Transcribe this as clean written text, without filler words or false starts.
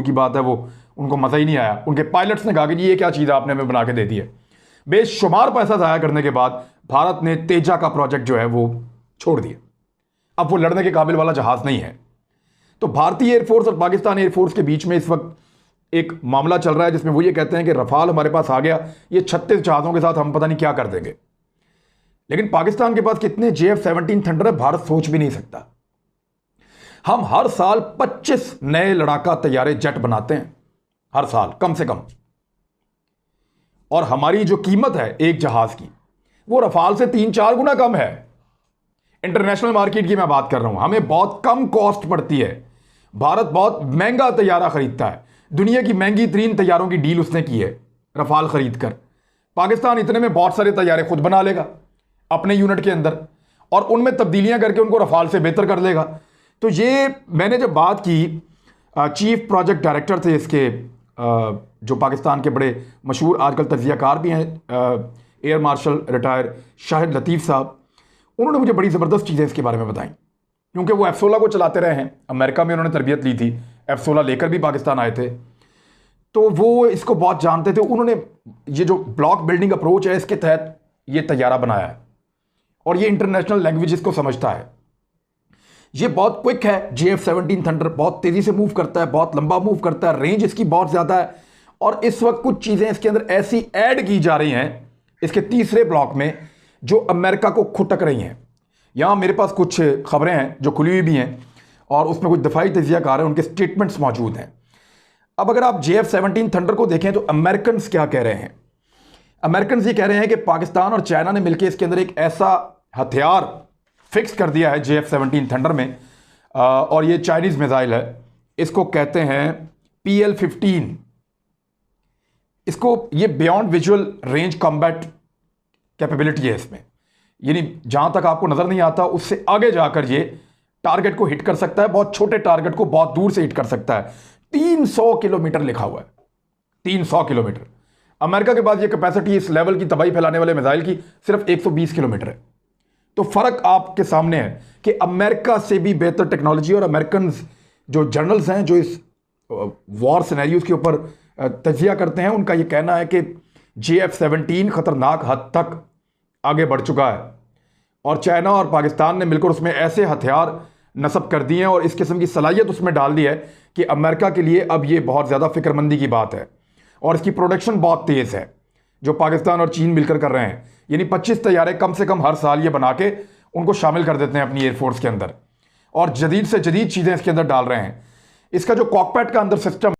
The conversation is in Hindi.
की बात है वो उनको मज़ा ही नहीं आया। उनके पायलट्स ने कहा कि जी ये क्या चीज़ आपने हमें बना के दे दी है। बेशुमार पैसा ज़ाया करने के बाद भारत ने तेजा का प्रोजेक्ट जो है वो छोड़ दिया। अब वो लड़ने के काबिल वाला जहाज़ नहीं है। तो भारतीय एयरफोर्स और पाकिस्तान एयरफोर्स के बीच में इस वक्त एक मामला चल रहा है जिसमें वो ये कहते हैं कि रफाल हमारे पास आ गया, ये 36 जहाज़ों के साथ हम पता नहीं क्या कर देंगे। लेकिन पाकिस्तान के पास कितने JF-17 थंडर है भारत सोच भी नहीं सकता। हम हर साल 25 नए लड़ाका तैयारे जेट बनाते हैं, हर साल कम से कम। और हमारी जो कीमत है एक जहाज की वो रफाल से 3-4 गुना कम है। इंटरनेशनल मार्केट की मैं बात कर रहा हूं, हमें बहुत कम कॉस्ट पड़ती है। भारत बहुत महंगा तैयारा खरीदता है, दुनिया की महंगी तरीन तैयारों की डील उसने की है रफाल खरीद कर। पाकिस्तान इतने में बहुत सारे तैयारे खुद बना लेगा अपने यूनिट के अंदर और उनमें तब्दीलियां करके उनको रफाल से बेहतर कर लेगा। तो ये मैंने जब बात की, चीफ प्रोजेक्ट डायरेक्टर थे इसके, जो पाकिस्तान के बड़े मशहूर आजकल तज्जियाकार भी हैं, एयर मार्शल रिटायर शाहिद लतीफ़ साहब, उन्होंने मुझे बड़ी ज़बरदस्त चीज़ें इसके बारे में बताई। क्योंकि वो F-16 को चलाते रहे हैं, अमेरिका में उन्होंने तरबियत ली थी, F-16 लेकर भी पाकिस्तान आए थे, तो वो इसको बहुत जानते थे। उन्होंने ये जो ब्लॉक बिल्डिंग अप्रोच है इसके तहत ये तैयारा बनाया है और ये इंटरनेशनल लैंग्वेजेस को समझता है। ये बहुत क्विक है, JF-17 थंडर बहुत तेज़ी से मूव करता है, बहुत लंबा मूव करता है, रेंज इसकी बहुत ज़्यादा है। और इस वक्त कुछ चीज़ें इसके अंदर ऐसी ऐड की जा रही हैं इसके तीसरे ब्लॉक में जो अमेरिका को खुटक रही हैं। यहाँ मेरे पास कुछ खबरें हैं जो खुली हुई भी हैं और उसमें कुछ दफाई तजियाकार हैं, उनके स्टेटमेंट्स मौजूद हैं। अब अगर आप JF-17 थंडर को देखें तो अमेरिकन क्या कह रहे हैं। अमेरिकन ये कह रहे हैं कि पाकिस्तान और चाइना ने मिलकर इसके अंदर एक ऐसा हथियार फिक्स कर दिया है JF-17 थंडर में, और ये चाइनीज़ मिसाइल है, इसको कहते हैं PL-15। इसको ये beyond visual range combat capability है इसमें, यानी जहां तक आपको नजर नहीं आता उससे आगे जाकर ये टारगेट को हिट कर सकता है, बहुत छोटे टारगेट को बहुत दूर से हिट कर सकता है। 300 किलोमीटर लिखा हुआ है, 300 किलोमीटर। अमेरिका के पास ये कैपेसिटी इस लेवल की तबाही फैलाने वाले मिसाइल की सिर्फ 120 किलोमीटर है। तो फर्क आपके सामने है कि अमेरिका से भी बेहतर टेक्नोलॉजी, और अमेरिकन जो जर्नल्स हैं जो इस वॉर सिनेरियोज के ऊपर तजिया करते हैं, उनका यह कहना है कि JF-17 खतरनाक हद तक आगे बढ़ चुका है और चाइना और पाकिस्तान ने मिलकर उसमें ऐसे हथियार नस्ब कर दिए हैं और इस किस्म की सलाहियत उसमें डाल दी है कि अमेरिका के लिए अब ये बहुत ज़्यादा फिक्रमंदी की बात है। और इसकी प्रोडक्शन बहुत तेज़ है जो पाकिस्तान और चीन मिलकर कर रहे हैं, यानी 25 तैयारे कम से कम हर साल ये बना के उनको शामिल कर देते हैं अपनी एयरफोर्स के अंदर और जदीद से जदीद चीज़ें इसके अंदर डाल रहे हैं। इसका जो कॉकपैट का अंदर सिस्टम